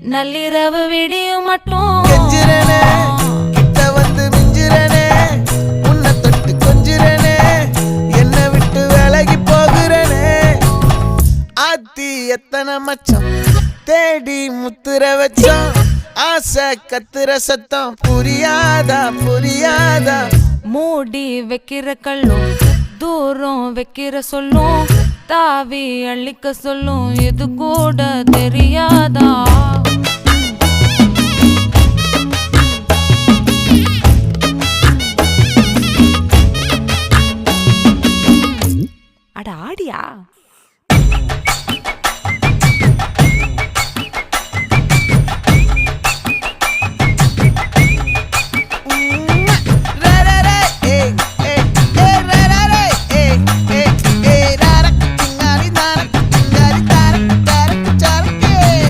நள்ளிரவு விடியும் மட்டும் கெஞ்சிரனே கிட்ட வந்து மிஞ்சிரனே உன்னை தொட்டு கொஞ்சிரனே என்ன விட்டு விலகி போகிறனே ஆத்தி எத்தனை மச்சம் தேடி முத்துற வச்சோம் ஆசை கத்துற சத்தம் புரியாதா புரியாதா மூடி வைக்கிற கல்லும் தூரம் வைக்கிற சொல்லும் தாவி அள்ளிக்க சொல்லும் இது கூட தெரியா